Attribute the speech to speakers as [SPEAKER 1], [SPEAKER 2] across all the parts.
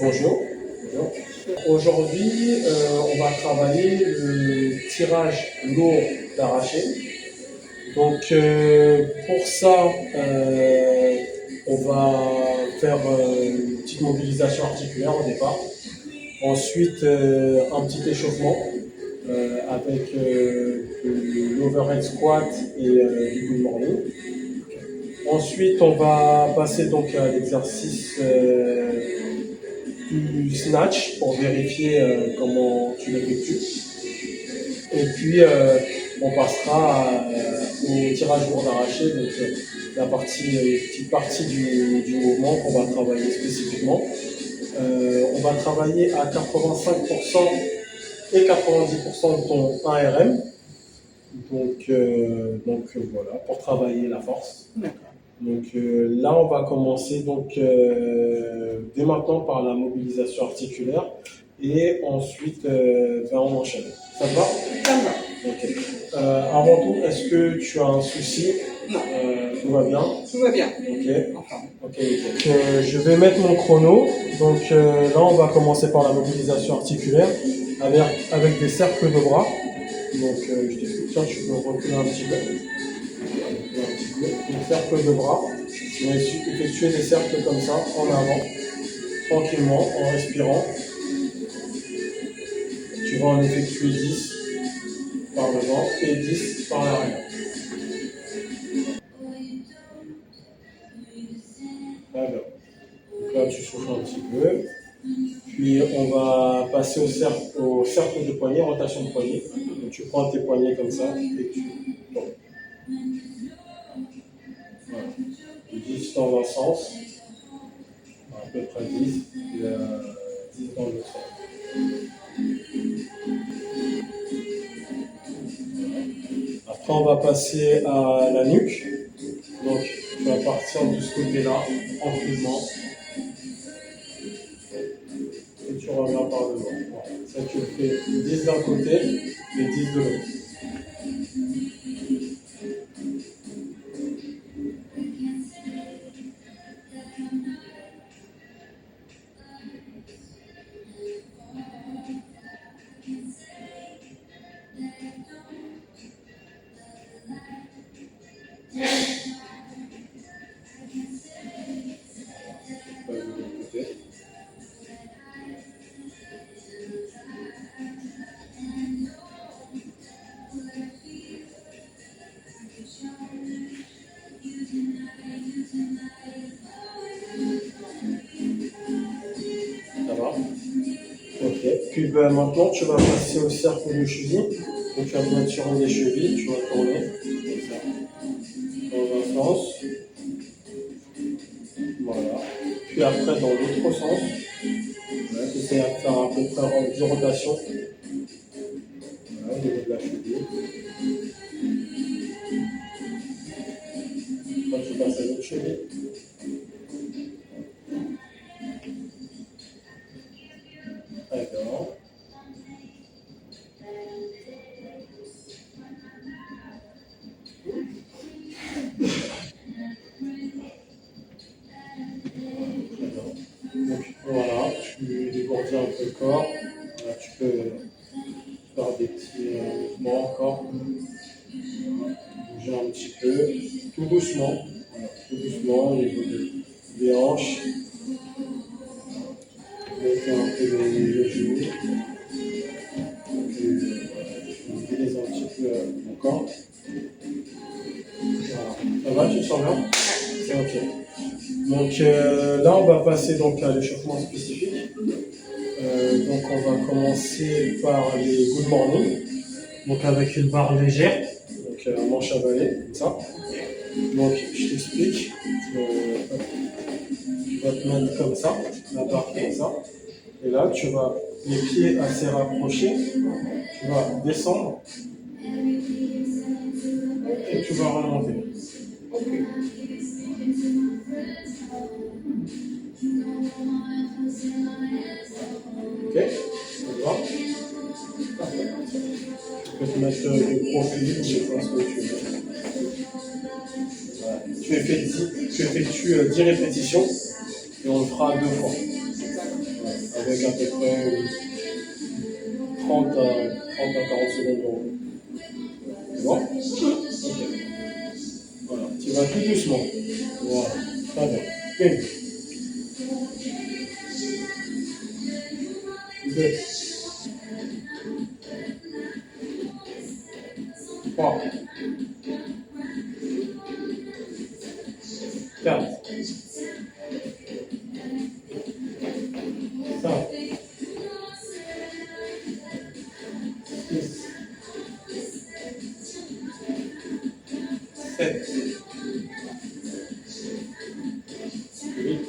[SPEAKER 1] Bonjour. Bonjour. Aujourd'hui, on va travailler le tirage lourd d'arraché. Donc, pour ça, on va faire une petite mobilisation articulaire au départ. Ensuite, un petit échauffement avec de l'overhead squat et du good morning. Ensuite, on va passer donc à l'exercice du snatch pour vérifier comment tu l'effectues. Et puis, on passera au tirage lourd d'arraché, donc la petite partie du mouvement qu'on va travailler spécifiquement. On va travailler à 85% et 90% de ton 1RM. Donc voilà, pour travailler la force.
[SPEAKER 2] D'accord.
[SPEAKER 1] Donc là, on va commencer dès maintenant par la mobilisation articulaire et ensuite on enchaîne. Ça te va?
[SPEAKER 2] Ça me va.
[SPEAKER 1] Ok. Avant tout, est-ce que tu as un souci?
[SPEAKER 2] Non.
[SPEAKER 1] Tout va bien?
[SPEAKER 2] Tout va bien.
[SPEAKER 1] Ok.
[SPEAKER 2] Enfin.
[SPEAKER 1] Ok. Je vais mettre mon chrono. Donc là, on va commencer par la mobilisation articulaire avec des cercles de bras. Donc je t'explique, tiens, tu peux reculer un petit peu. Un cercle de bras. Tu vas effectuer des cercles comme ça, en avant, tranquillement, en respirant. Tu vas en effectuer 10 par devant et 10 par l'arrière. Voilà. Donc là, tu souffles un petit peu. Puis on va passer au cercle de poignet, rotation de poignet. Donc tu prends tes poignets comme ça et tu tournes. Voilà. 10 dans un sens, à peu près 10, et 10 dans l'autre sens. Après, on va passer à la nuque. Donc, tu vas partir de ce côté-là, tranquillement. Et tu reviens par devant. Voilà. Ça, tu le fais 10 d'un côté et 10 de l'autre. Ça va? Ok. Puis maintenant, tu vas passer au cercle de cheville. Donc, tu vas bien tirer les chevilles, tu vas tourner. Comme ça. Dans un sens. Voilà. Puis après, dans l'autre sens. Voilà, tu essaies de faire à peu près 10 rotations. Voilà, au niveau de la cheville. Quand tu passes à l'autre cheville. D'accord. Donc voilà, tu dégourdis un peu le corps. Voilà, tu peux faire des petits mouvements encore. Bouger un petit peu, tout doucement. Voilà, tout doucement au niveau des hanches. Mettez un peu les genoux. Mobilise un petit peu le corps. Voilà. Ça va, tu te sens bien? C'est ok. Donc là, on va passer donc à l'échauffement spécifique. Donc on va commencer par les good morning. Donc avec une barre légère, donc un manche à balai, comme ça. Donc je t'explique. Tu vas te mettre comme ça, la barre comme ça. Et là, tu vas les pieds assez rapprochés. Tu vas descendre. Et tu vas remonter.
[SPEAKER 2] Ok.
[SPEAKER 1] Ok? Ça va? Tu peux te mettre du profil, je pense que tu veux. Voilà. Tu effectues 10 répétitions et on le fera 2 fois. avec à peu près 30 à 40 secondes de repos. C'est bon? Ok. Voilà. Tu vas tout doucement. Voilà. Très bien. Une, deux, trois, quatre, cinq, six, sept, huit,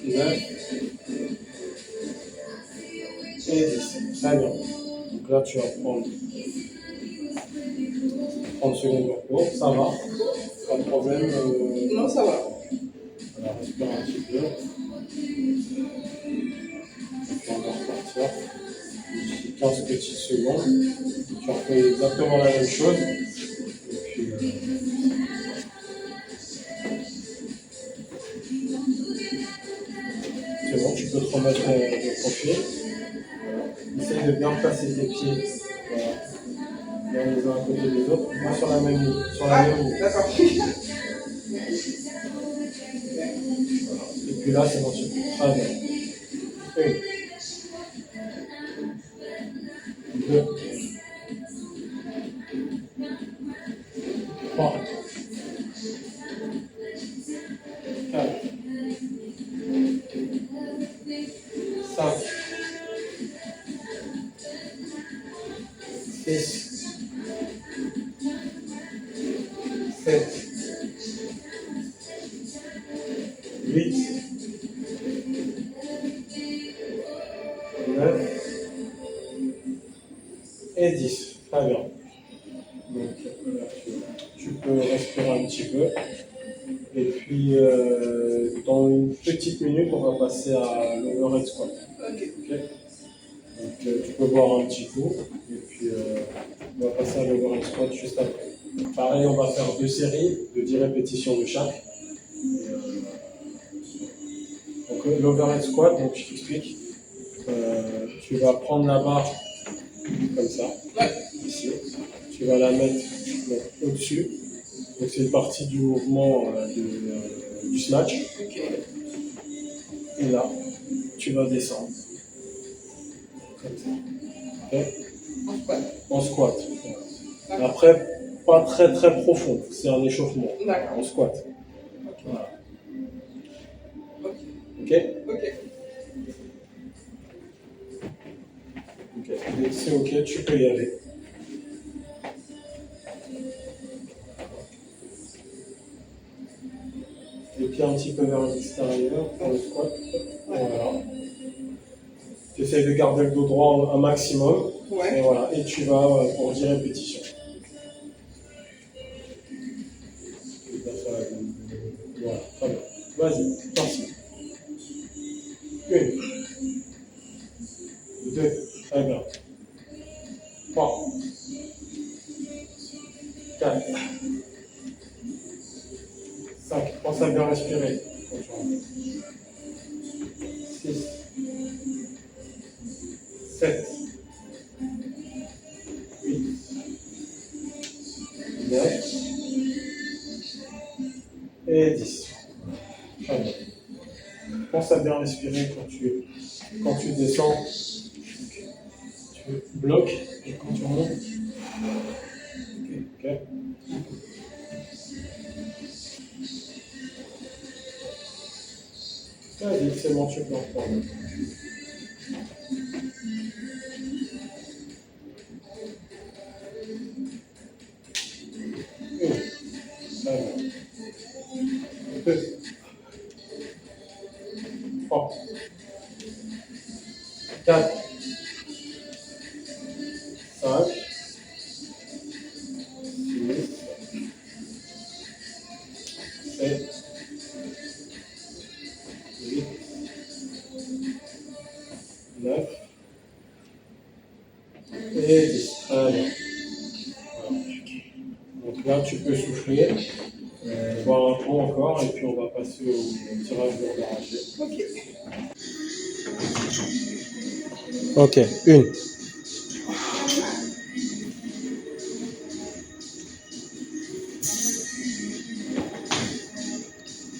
[SPEAKER 1] neuf et 10. Très bien. Donc là, tu vas prendre 30 secondes de repos. Ça va. Pas de problème.
[SPEAKER 2] Non, ça va.
[SPEAKER 1] Voilà, respire un petit peu. On va repartir. D'ici 15 petites secondes. Tu refais exactement la même chose. Et puis, c'est bon, tu peux te remettre de profil. Essaye de bien placer tes pieds. Voilà. Bien les uns à côté des autres. Pas sur la même ligne. Sur la même ligne.
[SPEAKER 2] D'accord.
[SPEAKER 1] Et puis là, c'est bon, tu peux. Très bien. Une. Deux. Trois. Quatre. Cinq. Six. Sept. Huit. 9 et 10. Très bien. Donc là, tu peux respirer un petit peu. Et puis, dans une petite minute, on va passer à l'overhead squat.
[SPEAKER 2] Ok.
[SPEAKER 1] Ok. Donc, tu peux boire un petit coup. Et puis, on va passer à l'overhead squat juste après. Pareil, on va faire 2 séries de 10 répétitions de chaque. Et, donc, l'overhead squat, donc, je t'explique. Tu vas prendre la barre comme ça, ici. Tu vas la mettre au-dessus. Donc c'est une partie du mouvement du snatch.
[SPEAKER 2] Ok.
[SPEAKER 1] Et là, tu vas descendre. Comme ça. Okay. En squat. Voilà. Après, pas très très profond. C'est un échauffement.
[SPEAKER 2] D'accord.
[SPEAKER 1] En squat.
[SPEAKER 2] Ok.
[SPEAKER 1] Voilà.
[SPEAKER 2] Ok.
[SPEAKER 1] Ok.
[SPEAKER 2] Ok.
[SPEAKER 1] Ok. Et c'est ok, tu peux y aller. Les pieds un petit peu vers l'extérieur pour le squat. Voilà. Tu essaies de garder le dos droit un maximum.
[SPEAKER 2] Ouais.
[SPEAKER 1] Et voilà. Et tu vas pour 10 répétitions. Voilà. Très bien. Vas-y. Parti. Une. Deux. Très bien. Trois. Quatre. Cinq. Pense à bien respirer. Six. Sept. Huit. Neuf. Et 10. Très bien. Pense à bien respirer quand tu descends. Tu bloques et quand tu remontes. Ok. Vas-y, c'est bon, tu peux reprendre. Une. Très bien. Deux. Trois. Quatre. Cinq. Six. Sept. 8, 9 et 10. Très bien. Voilà. Donc là, tu peux souffler. Voir un peu encore et puis on va passer au tirage lourd d'arraché.
[SPEAKER 2] Ok.
[SPEAKER 3] Ok, une.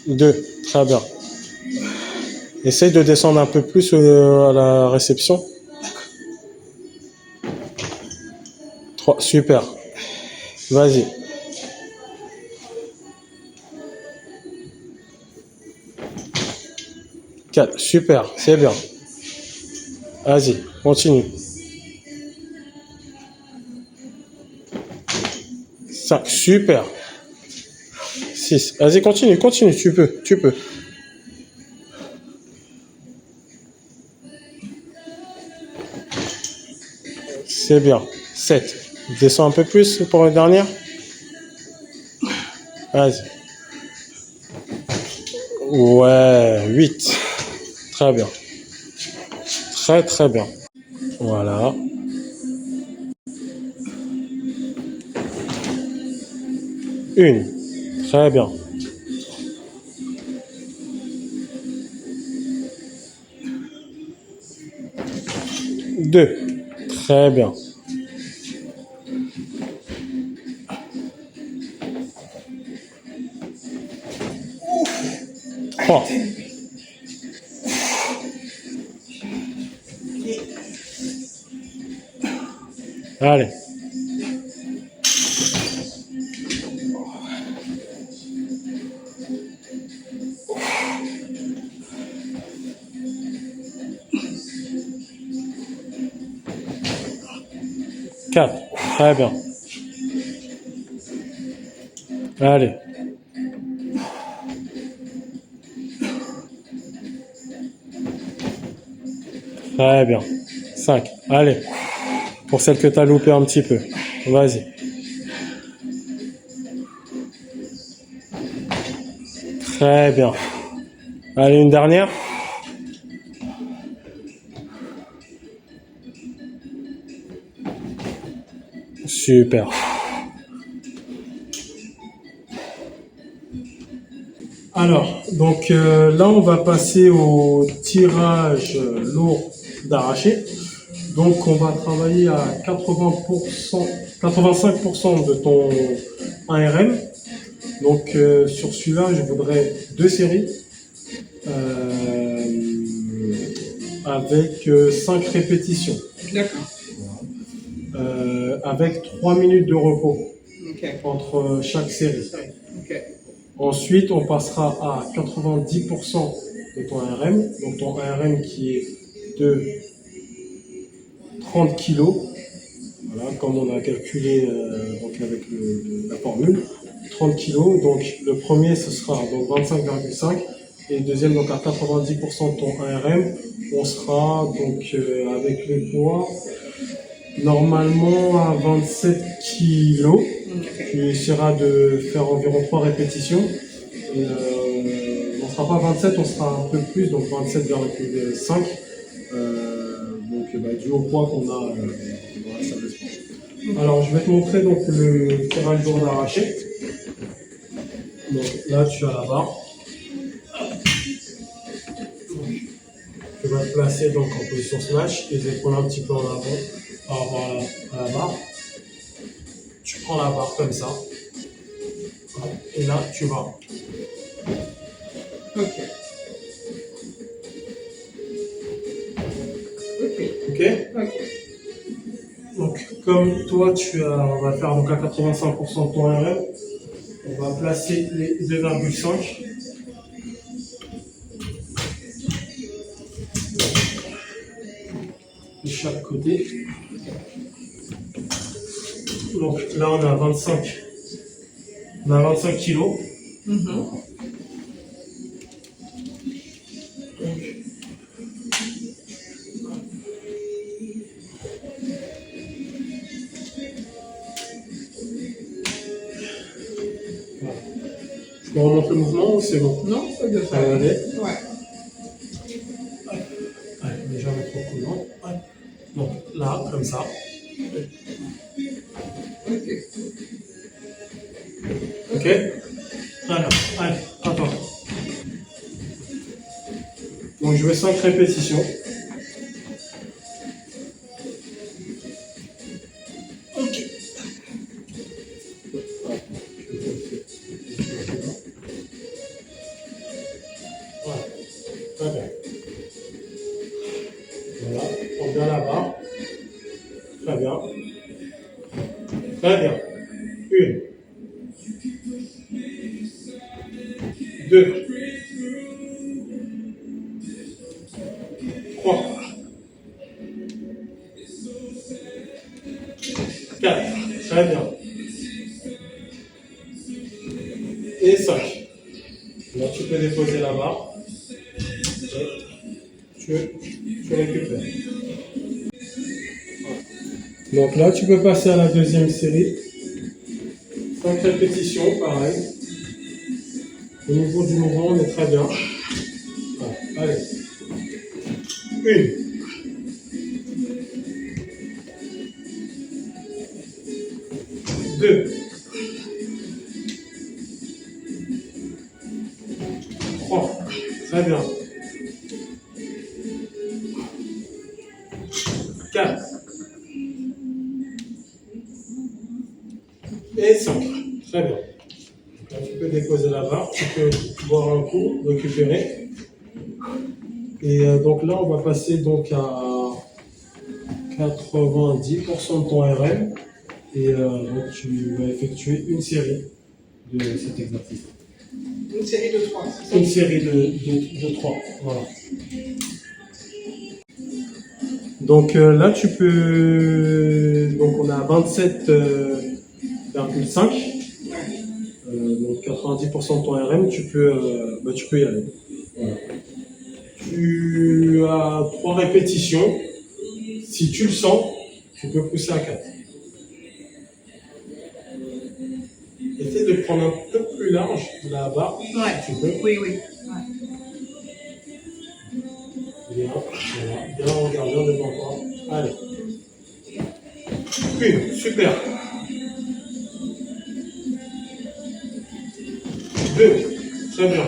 [SPEAKER 3] Deux. Très bien. Essaye de descendre un peu plus à la réception. Trois. Super. Vas-y. Quatre. Super. C'est bien. Vas-y. Continue. Cinq. Super. Six. Vas-y, continue, continue. Tu peux. Tu peux. C'est bien. 7. Descends un peu plus pour la dernière. Vas-y. Ouais, 8. Très bien. Très, très bien. Voilà. Une. Très bien. Deux. Très bien. Trois. Allez. Quatre. Très bien. Allez. Très bien. 5. Allez. Pour celle que tu as loupé un petit peu. Vas-y. Très bien. Allez, une dernière. Super.
[SPEAKER 1] Alors, donc là, on va passer au tirage lourd d'arraché. Donc, on va travailler à 80%, 85% de ton ARM. Donc, sur celui-là, je voudrais deux séries avec 5 répétitions,
[SPEAKER 2] D'accord.
[SPEAKER 1] avec 3 minutes de repos
[SPEAKER 2] Ok.
[SPEAKER 1] entre chaque série.
[SPEAKER 2] Ok.
[SPEAKER 1] Ensuite, on passera à 90% de ton ARM, donc ton ARM qui est de 30 kg, voilà, comme on a calculé donc avec la formule, 30 kg. Donc le premier, ce sera donc 25,5 et le deuxième, donc à 90% de ton ARM, on sera donc avec les poids normalement à 27 kg. Tu essaieras de faire environ 3 répétitions. Et, on ne sera pas 27, on sera un peu plus, donc 27,5. Donc dû au poids qu'on a dans la salle de sport. Alors je vais te montrer donc le tirage lourd d'arraché. Donc là tu as la barre. Tu vas te placer donc en position snatch, les épaules un petit peu en avant par rapport à la barre. Tu prends la barre comme ça. Et là tu vas.
[SPEAKER 2] Ok.
[SPEAKER 1] Ok.
[SPEAKER 2] Ok.
[SPEAKER 1] Donc comme toi on va faire donc à 85% de ton RM, on va placer les 2,5. De chaque côté. Donc là on a 25. On a 25 kilos. Je remonte le mouvement ou c'est bon?
[SPEAKER 2] Non, ça doit
[SPEAKER 1] Ça va aller.
[SPEAKER 2] Ouais.
[SPEAKER 1] Allez, déjà mettre au coulant. Donc là, comme ça.
[SPEAKER 2] Ok.
[SPEAKER 1] Ok.
[SPEAKER 3] Alors, allez, attends. Donc je vais 5 répétitions. Ok. Voilà, très bien. Voilà, on vient là-bas. Très bien. Très bien. 1, 2, 3, 4. Très bien. Et 5. Là, tu peux déposer la barre. Tu récupères. Donc là, tu peux passer à la deuxième série. 5 répétitions, pareil. Au niveau du mouvement, on est très bien. Voilà. Allez. 1, 2, 3. Très bien. 4. Et 5. Très bien. Là, tu peux déposer la barre, tu peux boire un coup, récupérer. Et donc là, on va passer donc à 90% de ton RM. Et donc tu vas effectuer une série de cet exercice.
[SPEAKER 2] Une série de 3, c'est ça?
[SPEAKER 3] Une série de 3. Voilà. Donc là, tu peux. Donc on a 27,5. Donc 90% de ton RM, tu peux y aller. Voilà. Tu as 3 répétitions. Si tu le sens, tu peux pousser à 4. Essaie de prendre un peu plus large la barre.
[SPEAKER 2] Ouais.
[SPEAKER 3] Tu peux.
[SPEAKER 2] Oui, oui. Ouais.
[SPEAKER 3] Bien, voilà. Bien, regarde bien devant toi. Allez. 1, super. 2, très bien.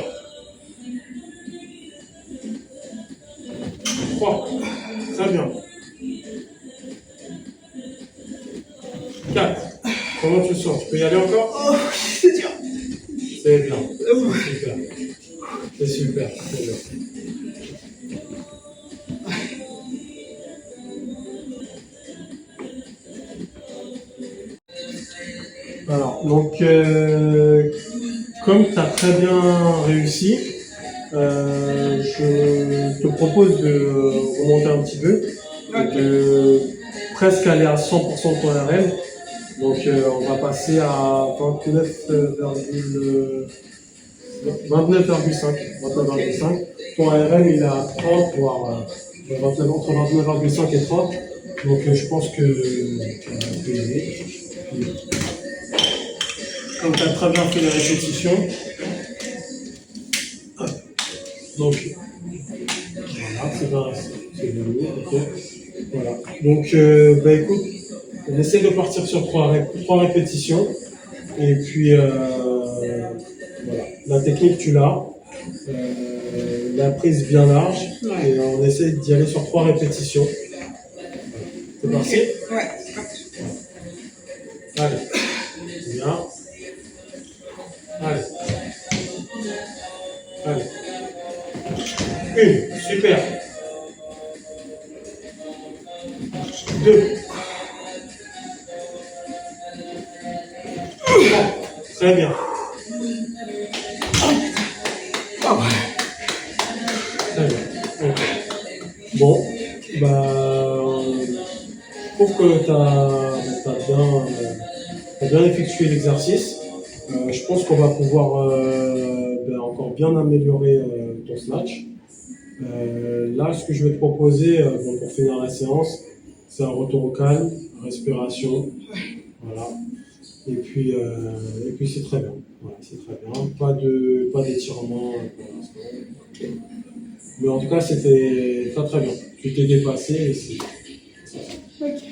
[SPEAKER 3] 3, très bien. 4, comment tu le sens? Tu peux y aller encore?
[SPEAKER 2] Oh, c'est dur.
[SPEAKER 3] C'est bien. C'est super. C'est super. C'est bien. Alors, donc, comme tu as très bien réussi, je te propose de remonter un petit peu et de presque aller à 100% de ton RM. Donc, on va passer à 29,5. Ton RM, il est à 30, voire entre 29,5 et 30. Donc, je pense que tu peux y aller. Comme tu as très bien fait les répétitions. Donc, voilà, c'est bien mis, ok. Voilà. Donc, écoute, on essaie de partir sur 3 répétitions. Et puis, voilà. La technique, tu l'as. La prise bien large.
[SPEAKER 2] Ouais.
[SPEAKER 3] Et on essaie d'y aller sur 3 répétitions. C'est parti?
[SPEAKER 2] Ouais, c'est parti.
[SPEAKER 3] Allez. Bien. Allez. Allez. 1, super. 2. 3. Très bien. Très bien. Ok. Bon, je trouve que tu as bien effectué l'exercice. Je pense qu'on va pouvoir encore bien améliorer ton snatch. Là, ce que je vais te proposer pour finir la séance, c'est un retour au calme, respiration. Voilà. Et puis c'est très bien. Voilà, c'est très bien. Pas d'étirement pour l'instant. Mais en tout cas, c'était très très bien. Tu t'es dépassé et c'est ça.
[SPEAKER 2] Ok.